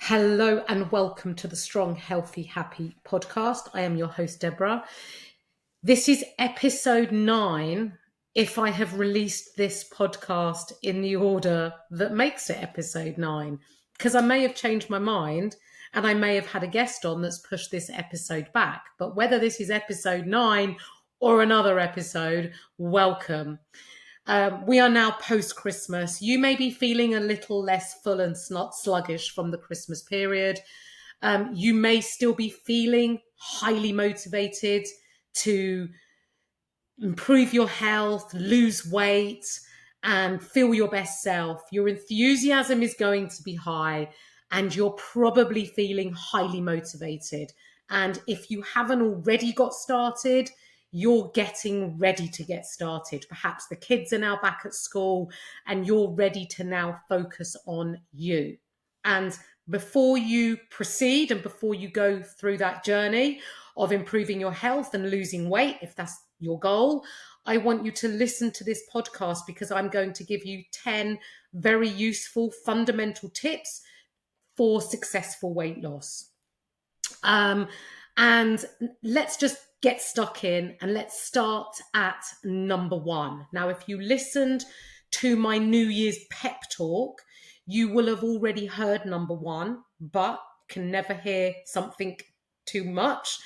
Hello and welcome to the Strong, Healthy, Happy podcast. I am your host, Debra. This is episode 9, if I have released this podcast in the order that makes it episode 9, because I may have changed my mind and I may have had a guest on that's pushed this episode back. But whether this is episode 9 or another episode, welcome. We are now post-Christmas. You may be feeling a little less full and sluggish from the Christmas period. You may still be feeling highly motivated to improve your health, lose weight, and feel your best self. Your enthusiasm is going to be high, and you're probably feeling highly motivated. And if you haven't already got started, you're getting ready to get started. Perhaps the kids are now back at school and you're ready to now focus on you. And before you proceed and before you go through that journey of improving your health and losing weight, if that's your goal, I want you to listen to this podcast because I'm going to give you 10 very useful fundamental tips for successful weight loss. And let's just get stuck in and let's start at number 1. Now, if you listened to my New Year's pep talk, you will have already heard number 1, but can never hear something too much.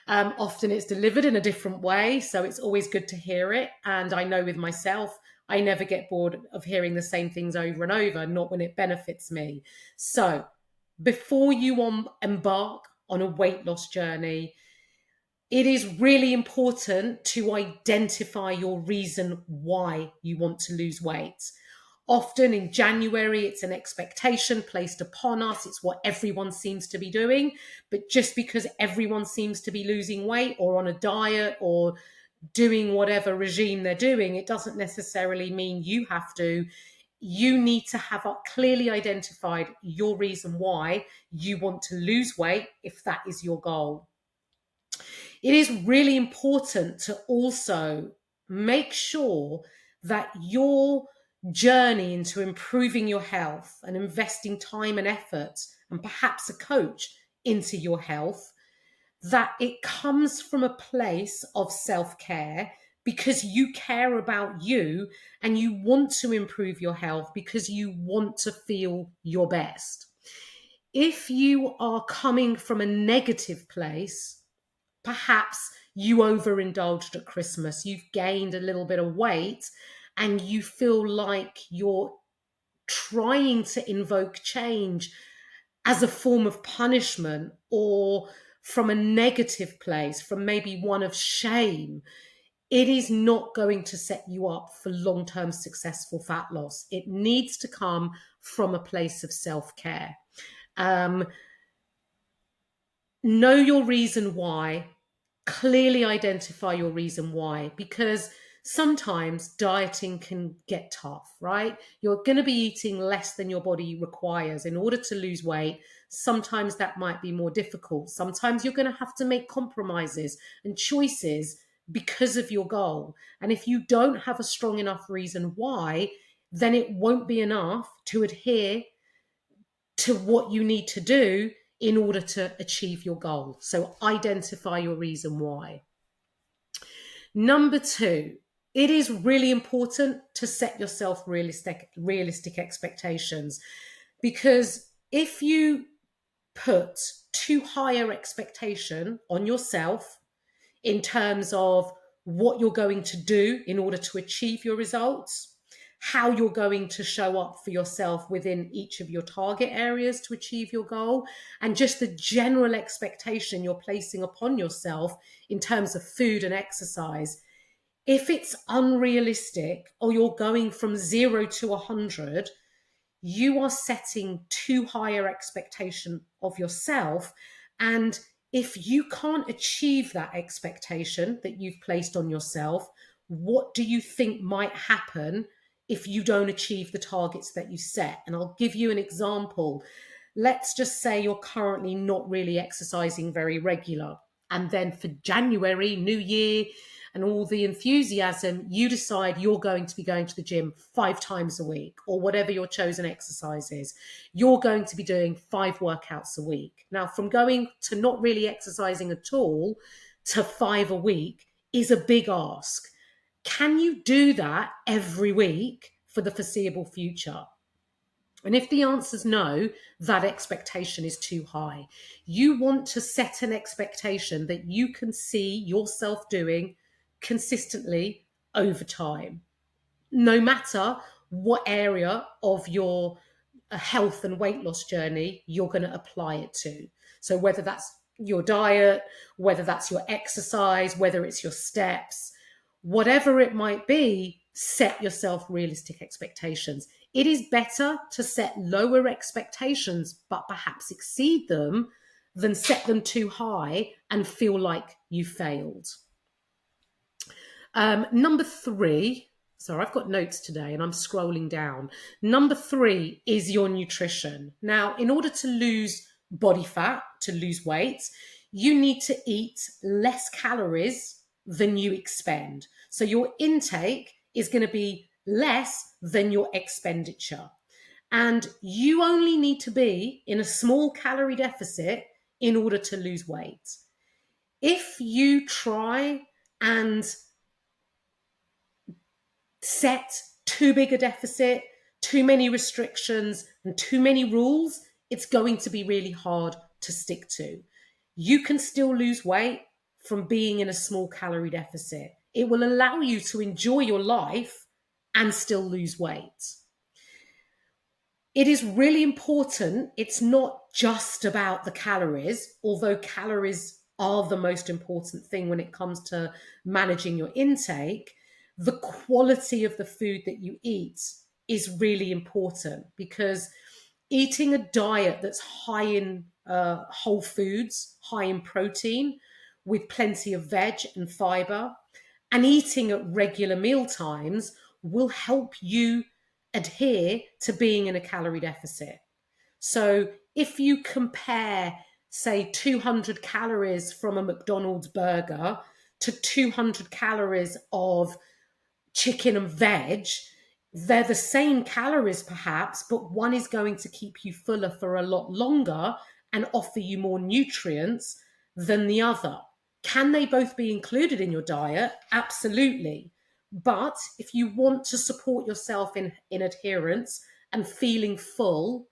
Often it's delivered in a different way, so it's always good to hear it. And I know with myself, I never get bored of hearing the same things over and over, not when it benefits me. So before you embark on a weight loss journey, it is really important to identify your reason why you want to lose weight. Often in January, it's an expectation placed upon us. It's what everyone seems to be doing. But just because everyone seems to be losing weight or on a diet or doing whatever regime they're doing, it doesn't necessarily mean you have to. You need to have clearly identified your reason why you want to lose weight if that is your goal. It is really important to also make sure that your journey into improving your health and investing time and effort and perhaps a coach into your health, that it comes from a place of self-care because you care about you and you want to improve your health because you want to feel your best. If you are coming from a negative place, perhaps you overindulged at Christmas, you've gained a little bit of weight and you feel like you're trying to invoke change as a form of punishment or from a negative place, from maybe one of shame, it is not going to set you up for long-term successful fat loss. It needs to come from a place of self-care. Know your reason why. Clearly identify your reason why, because sometimes dieting can get tough, right? You're going to be eating less than your body requires in order to lose weight. Sometimes that might be more difficult. Sometimes you're going to have to make compromises and choices because of your goal. And if you don't have a strong enough reason why, then it won't be enough to adhere to what you need to do in order to achieve your goal. So identify your reason why. Number 2, it is really important to set yourself realistic expectations, because if you put too higher expectation on yourself in terms of what you're going to do in order to achieve your results, how you're going to show up for yourself within each of your target areas to achieve your goal, and just the general expectation you're placing upon yourself in terms of food and exercise. If it's unrealistic or you're going from 0 to 100, you are setting too higher expectation of yourself. And if you can't achieve that expectation that you've placed on yourself, what do you think might happen if you don't achieve the targets that you set? And I'll give you an example. Let's just say you're currently not really exercising very regular. And then for January, New Year, and all the enthusiasm, you decide you're going to be going to the gym 5 times a week, or whatever your chosen exercise is. You're going to be doing 5 workouts a week. Now, from going to not really exercising at all to 5 a week is a big ask. Can you do that every week for the foreseeable future? And if the answer is no, that expectation is too high. You want to set an expectation that you can see yourself doing consistently over time, no matter what area of your health and weight loss journey you're going to apply it to. So whether that's your diet, whether that's your exercise, whether it's your steps, whatever it might be, set yourself realistic expectations. It is better to set lower expectations, but perhaps exceed them, than set them too high and feel like you failed. Number 3, sorry, I've got notes today and I'm scrolling down. Number 3 is your nutrition. Now, in order to lose body fat, to lose weight, you need to eat less calories than you expend. So your intake is going to be less than your expenditure. And you only need to be in a small calorie deficit in order to lose weight. If you try and set too big a deficit, too many restrictions, and too many rules, it's going to be really hard to stick to. You can still lose weight from being in a small calorie deficit. It will allow you to enjoy your life and still lose weight. It is really important. It's not just about the calories, although calories are the most important thing when it comes to managing your intake. The quality of the food that you eat is really important, because eating a diet that's high in whole foods, high in protein, with plenty of veg and fiber, and eating at regular meal times will help you adhere to being in a calorie deficit. So if you compare, say, 200 calories from a McDonald's burger to 200 calories of chicken and veg, they're the same calories perhaps, but one is going to keep you fuller for a lot longer and offer you more nutrients than the other. Can they both be included in your diet? Absolutely. But if you want to support yourself in adherence and feeling full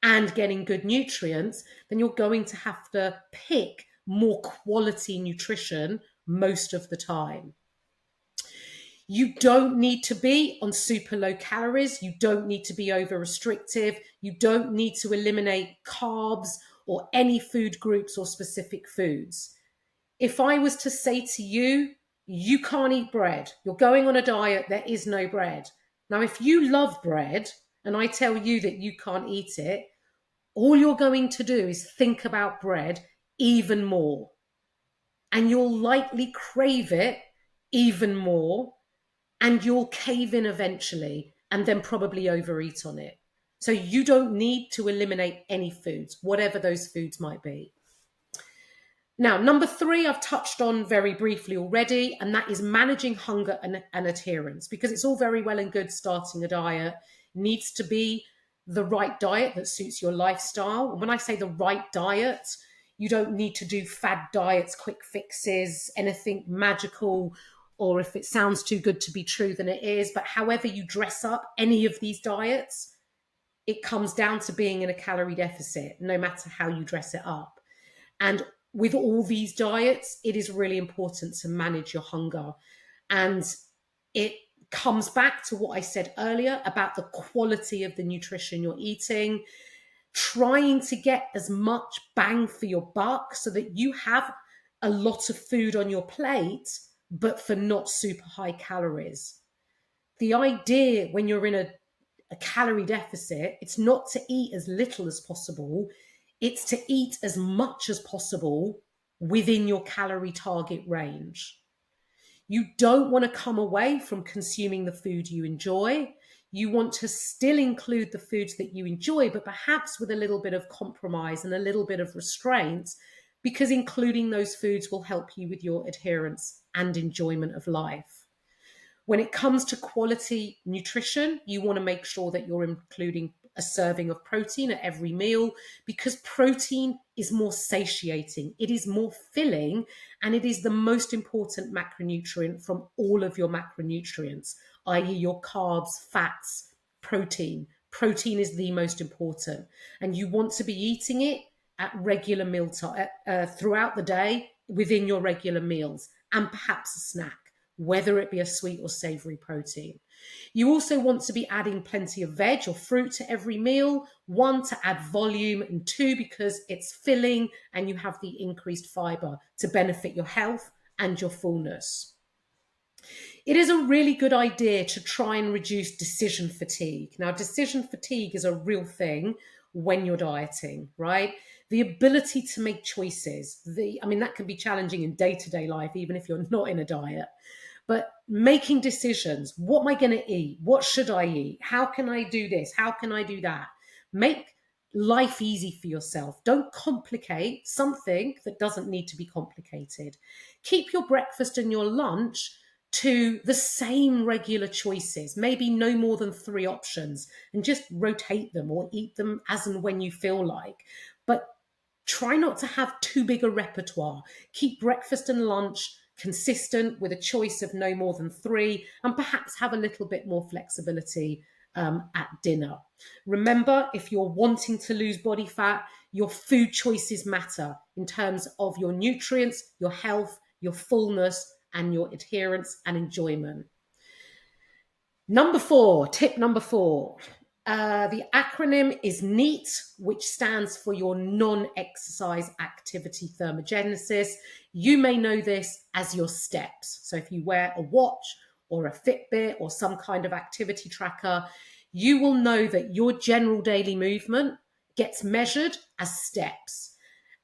and getting good nutrients, then you're going to have to pick more quality nutrition most of the time. You don't need to be on super low calories. You don't need to be over restrictive. You don't need to eliminate carbs or any food groups or specific foods. If I was to say to you, you can't eat bread, you're going on a diet, there is no bread. Now, if you love bread and I tell you that you can't eat it, all you're going to do is think about bread even more. And you'll likely crave it even more. And you'll cave in eventually and then probably overeat on it. So you don't need to eliminate any foods, whatever those foods might be. Now, number 3, I've touched on very briefly already, and that is managing hunger and adherence, because it's all very well and good starting a diet. It needs to be the right diet that suits your lifestyle. And when I say the right diet, you don't need to do fad diets, quick fixes, anything magical, or if it sounds too good to be true, then it is. But however you dress up any of these diets, it comes down to being in a calorie deficit, no matter how you dress it up. And with all these diets, it is really important to manage your hunger. And it comes back to what I said earlier about the quality of the nutrition you're eating, trying to get as much bang for your buck so that you have a lot of food on your plate, but for not super high calories. The idea when you're in a calorie deficit, it's not to eat as little as possible, it's to eat as much as possible within your calorie target range. You don't want to come away from consuming the food you enjoy. You want to still include the foods that you enjoy, but perhaps with a little bit of compromise and a little bit of restraint, because including those foods will help you with your adherence and enjoyment of life. When it comes to quality nutrition, you want to make sure that you're including a serving of protein at every meal, because protein is more satiating, it is more filling, and it is the most important macronutrient from all of your macronutrients, i.e., your carbs, fats, protein. Protein is the most important, and you want to be eating it at regular meal time throughout the day within your regular meals, and perhaps a snack, whether it be a sweet or savory protein. You also want to be adding plenty of veg or fruit to every meal, one, to add volume, and two, because it's filling and you have the increased fiber to benefit your health and your fullness. It is a really good idea to try and reduce decision fatigue. Now, decision fatigue is a real thing when you're dieting, right? The ability to make choices, that can be challenging in day-to-day life, even if you're not in a diet. But making decisions, what am I going to eat? What should I eat? How can I do this? How can I do that? Make life easy for yourself. Don't complicate something that doesn't need to be complicated. Keep your breakfast and your lunch to the same regular choices, maybe no more than 3 options, and just rotate them or eat them as and when you feel like. But try not to have too big a repertoire. Keep breakfast and lunch consistent with a choice of no more than 3, and perhaps have a little bit more flexibility at dinner. Remember, if you're wanting to lose body fat, your food choices matter in terms of your nutrients, your health, your fullness, and your adherence and enjoyment. Tip number 4. The acronym is NEAT, which stands for your non-exercise activity thermogenesis. You may know this as your steps. So if you wear a watch or a Fitbit or some kind of activity tracker, you will know that your general daily movement gets measured as steps.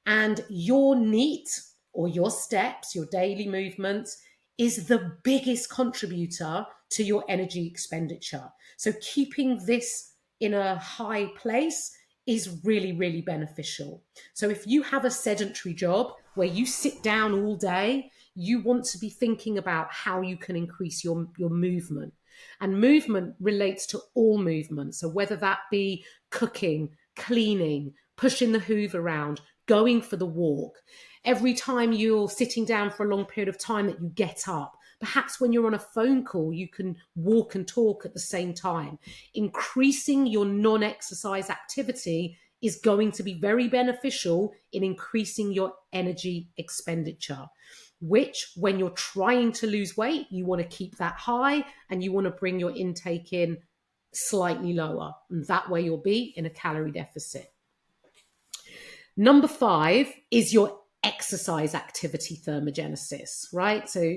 And your NEAT, or your steps, your daily movements, is the biggest contributor to your energy expenditure. So keeping this in a high place is really, really beneficial. So if you have a sedentary job where you sit down all day, you want to be thinking about how you can increase your movement. And movement relates to all movement. So whether that be cooking, cleaning, pushing the hoover around, going for the walk, every time you're sitting down for a long period of time that you get up. Perhaps when you're on a phone call, you can walk and talk at the same time. Increasing your non-exercise activity is going to be very beneficial in increasing your energy expenditure, which, when you're trying to lose weight, you want to keep that high and you want to bring your intake in slightly lower. And that way you'll be in a calorie deficit. Number 5 is your exercise activity thermogenesis, right? So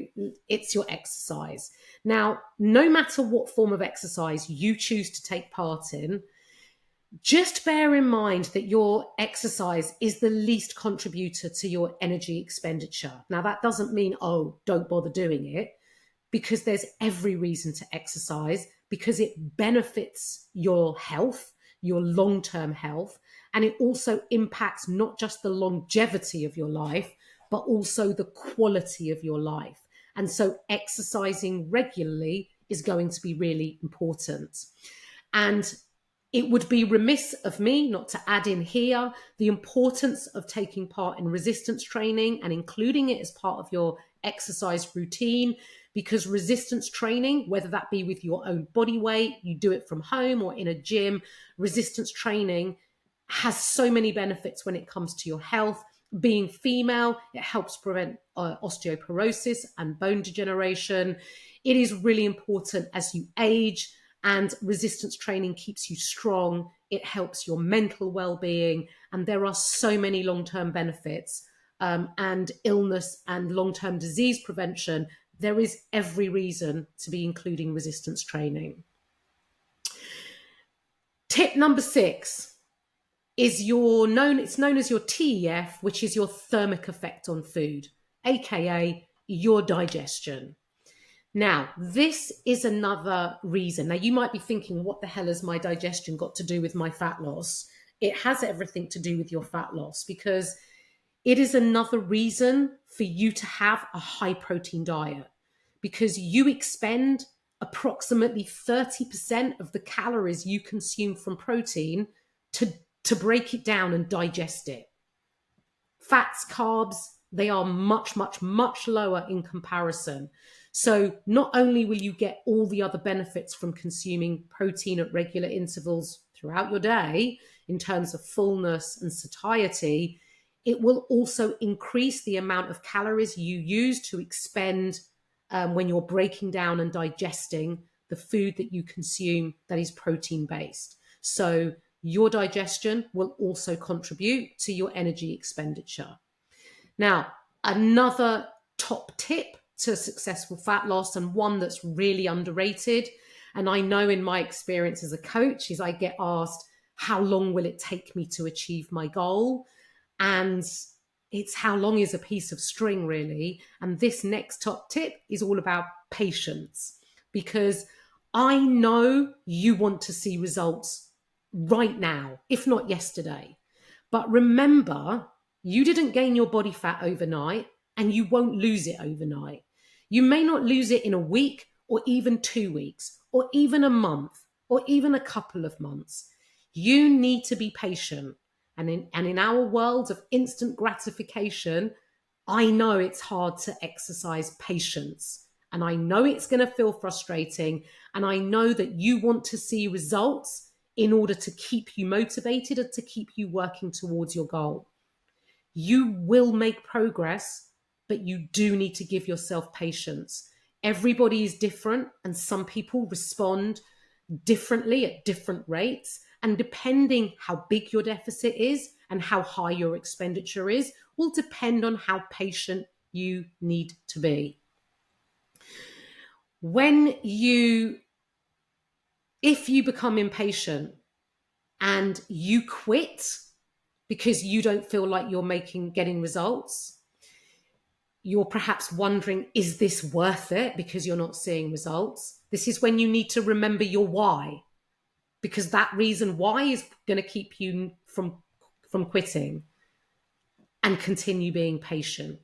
it's your exercise. Now, no matter what form of exercise you choose to take part in, just bear in mind that your exercise is the least contributor to your energy expenditure. Now, that doesn't mean, don't bother doing it, because there's every reason to exercise, because it benefits your health, your long-term health, and it also impacts not just the longevity of your life, but also the quality of your life. And so exercising regularly is going to be really important. And it would be remiss of me not to add in here the importance of taking part in resistance training and including it as part of your exercise routine, because resistance training, whether that be with your own body weight, you do it from home or in a gym, resistance training has so many benefits when it comes to your health. Being female, it helps prevent osteoporosis and bone degeneration. It is really important as you age, and resistance training keeps you strong. It helps your mental well-being, and there are so many long-term benefits and illness and long-term disease prevention. There is every reason to be including resistance training. Tip number 6 is it's known as your TEF, which is your thermic effect on food, aka your digestion. Now, this is another reason. Now, you might be thinking, what the hell has my digestion got to do with my fat loss? It has everything to do with your fat loss, because it is another reason for you to have a high protein diet, because you expend approximately 30% of the calories you consume from protein to break it down and digest it. Fats, carbs, they are much, much, much lower in comparison. So not only will you get all the other benefits from consuming protein at regular intervals throughout your day in terms of fullness and satiety, it will also increase the amount of calories you use to expend when you're breaking down and digesting the food that you consume that is protein based. So your digestion will also contribute to your energy expenditure. Now, another top tip to successful fat loss, and one that's really underrated, and I know in my experience as a coach, is I get asked, how long will it take me to achieve my goal? And it's how long is a piece of string, really. And this next top tip is all about patience, because I know you want to see results right now, if not yesterday. But remember, you didn't gain your body fat overnight, and you won't lose it overnight. You may not lose it in a week, or even 2 weeks, or even a month, or even a couple of months. You need to be patient. And in our world of instant gratification, I know it's hard to exercise patience. And I know it's going to feel frustrating. And I know that you want to see results in order to keep you motivated and to keep you working towards your goal. You will make progress, but you do need to give yourself patience. Everybody is different, and some people respond differently at different rates. And depending how big your deficit is and how high your expenditure is, will depend on how patient you need to be. If you become impatient and you quit because you don't feel like you're getting results, you're perhaps wondering, is this worth it because you're not seeing results? This is when you need to remember your why, because that reason why is going to keep you from quitting, and continue being patient.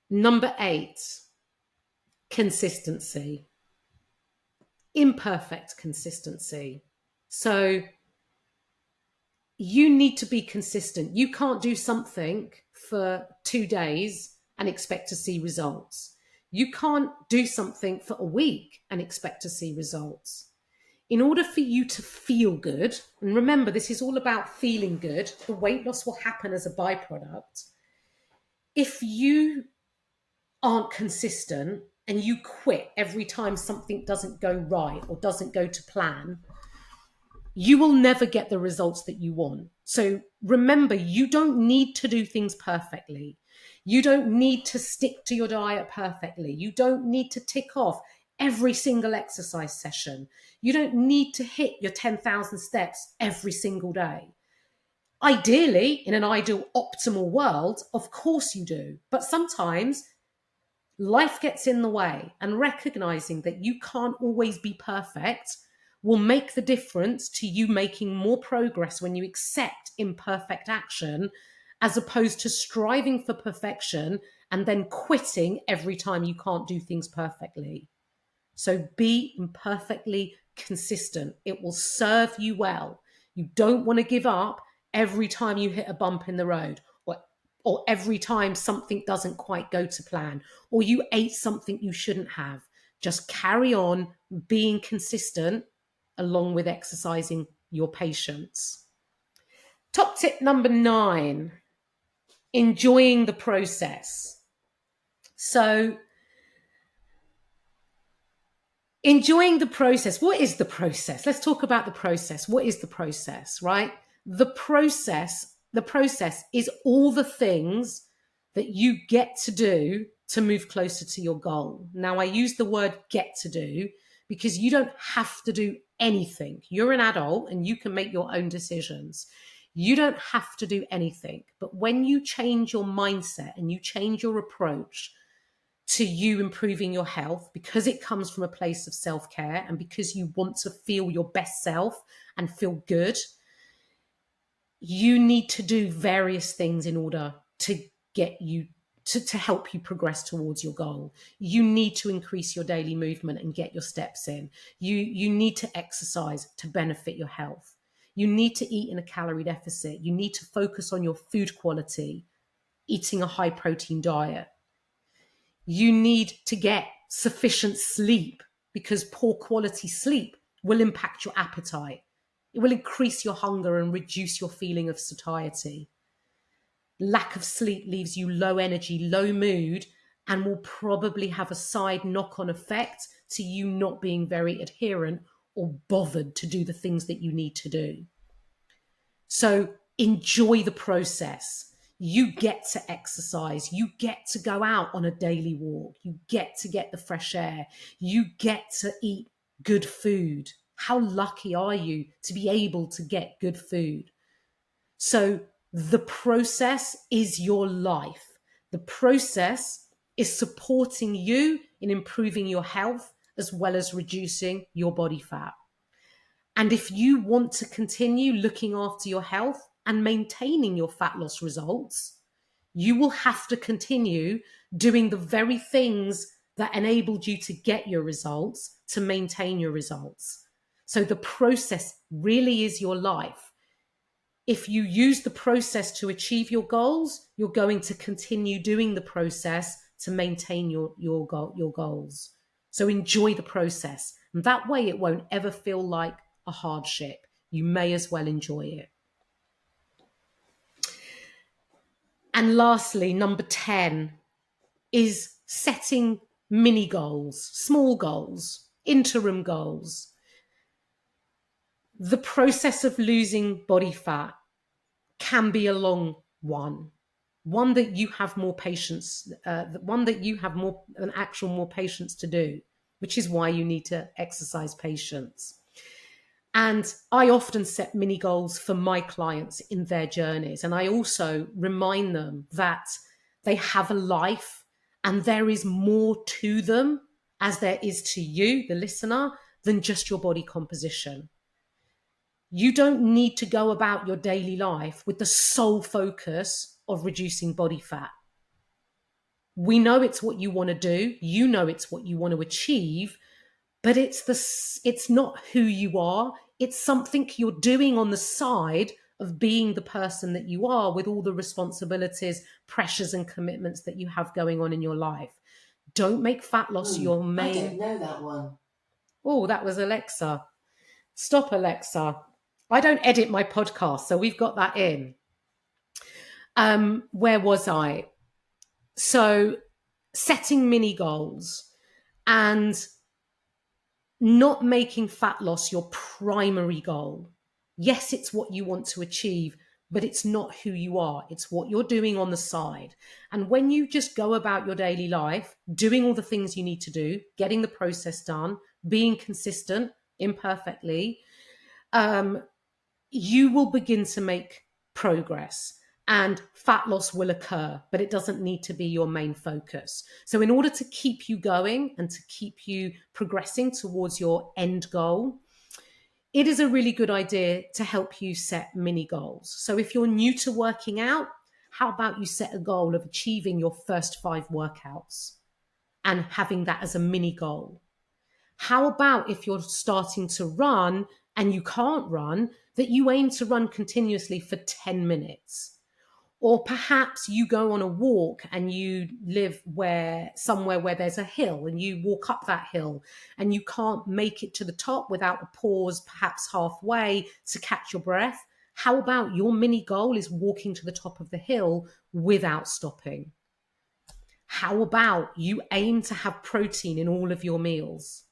Number 8, consistency. Imperfect consistency. So you need to be consistent. You can't do something for 2 days and expect to see results. You can't do something for a week and expect to see results. In order for you to feel good, and remember, this is all about feeling good, the weight loss will happen as a byproduct. If you aren't consistent and you quit every time something doesn't go right or doesn't go to plan, you will never get the results that you want. So remember, you don't need to do things perfectly. You don't need to stick to your diet perfectly. You don't need to tick off every single exercise session. You don't need to hit your 10,000 steps every single day. Ideally, in an ideal optimal world, of course you do. But sometimes life gets in the way, and recognizing that you can't always be perfect will make the difference to you making more progress when you accept imperfect action, as opposed to striving for perfection and then quitting every time you can't do things perfectly. So be imperfectly consistent. It will serve you well. You don't want to give up every time you hit a bump in the road, or every time something doesn't quite go to plan, or you ate something you shouldn't have. Just carry on being consistent along with exercising your patience. Top tip number 9, enjoying the process. So enjoying the process. What is the process? Let's talk about the process. What is the process, right? The process is all the things that you get to do to move closer to your goal. Now, I use the word get to do because you don't have to do anything. You're an adult and you can make your own decisions. You don't have to do anything. But when you change your mindset and you change your approach to you improving your health, because it comes from a place of self-care and because you want to feel your best self and feel good, you need to do various things in order to get you to help you progress towards your goal. You need to increase your daily movement and get your steps in. You need to exercise to benefit your health. You need to eat in a calorie deficit. You need to focus on your food quality, eating a high protein diet. You need to get sufficient sleep, because poor quality sleep will impact your appetite. It will increase your hunger and reduce your feeling of satiety. Lack of sleep leaves you low energy, low mood, and will probably have a side knock-on effect to you not being very adherent or bothered to do the things that you need to do. So enjoy the process. You get to exercise. You get to go out on a daily walk. You get to get the fresh air. You get to eat good food. How lucky are you to be able to get good food? So the process is your life. The process is supporting you in improving your health as well as reducing your body fat. And if you want to continue looking after your health and maintaining your fat loss results, you will have to continue doing the very things that enabled you to get your results to maintain your results. So the process really is your life. If you use the process to achieve your goals, you're going to continue doing the process to maintain your goals. So enjoy the process. And that way it won't ever feel like a hardship. You may as well enjoy it. And lastly, number 10 is setting mini goals, small goals, interim goals. The process of losing body fat can be a long one that you have more patience, one that you have more patience to do, which is why you need to exercise patience. And I often set mini goals for my clients in their journeys. And I also remind them that they have a life and there is more to them, as there is to you, the listener, than just your body composition. You don't need to go about your daily life with the sole focus of reducing body fat. We know it's what you want to do. You know it's what you want to achieve, but it's not who you are. It's something you're doing on the side of being the person that you are, with all the responsibilities, pressures, and commitments that you have going on in your life. Don't make fat loss your main... I don't know that one. Oh, that was Alexa. Stop, Alexa. I don't edit my podcast, so we've got that in. Where was I? So setting mini goals and not making fat loss your primary goal. Yes, it's what you want to achieve, but it's not who you are. It's what you're doing on the side. And when you just go about your daily life, doing all the things you need to do, getting the process done, being consistent, imperfectly, you will begin to make progress. And fat loss will occur, but it doesn't need to be your main focus. So in order to keep you going and to keep you progressing towards your end goal, it is a really good idea to help you set mini goals. So if you're new to working out, how about you set a goal of achieving your first 5 workouts and having that as a mini goal? How about if you're starting to run and you can't run, that you aim to run continuously for 10 minutes? Or perhaps you go on a walk and you live somewhere where there's a hill and you walk up that hill and you can't make it to the top without a pause, perhaps halfway, to catch your breath. How about your mini goal is walking to the top of the hill without stopping? How about you aim to have protein in all of your meals?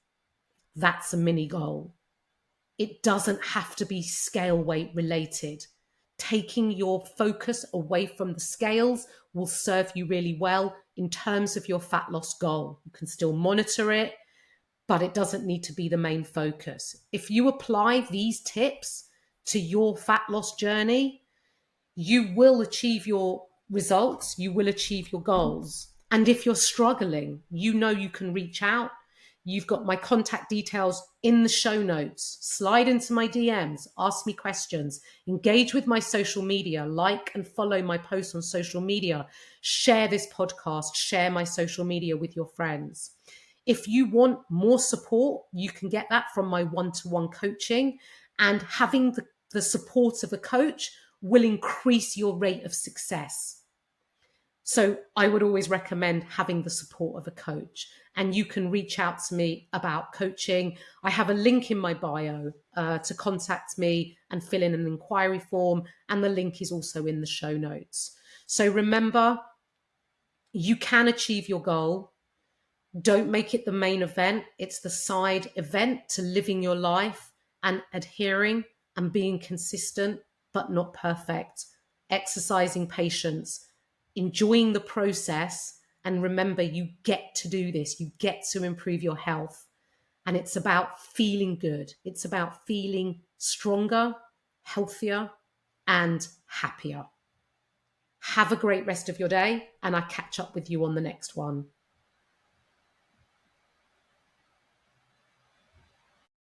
That's a mini goal. It doesn't have to be scale weight related. Taking your focus away from the scales will serve you really well in terms of your fat loss goal. You can still monitor it, but it doesn't need to be the main focus. If you apply these tips to your fat loss journey, you will achieve your results, you will achieve your goals. And if you're struggling, you know you can reach out. You've got my contact details in the show notes. Slide into my DMs, ask me questions, engage with my social media, like and follow my posts on social media, share this podcast, share my social media with your friends. If you want more support, you can get that from my one-to-one coaching, and having the support of a coach will increase your rate of success. So I would always recommend having the support of a coach, and you can reach out to me about coaching. I have a link in my bio to contact me and fill in an inquiry form, and the link is also in the show notes. So remember, you can achieve your goal. Don't make it the main event. It's the side event to living your life and adhering and being consistent, but not perfect. Exercising patience, enjoying the process. And remember, you get to do this. You get to improve your health. And it's about feeling good. It's about feeling stronger, healthier, and happier. Have a great rest of your day, and I'll catch up with you on the next one.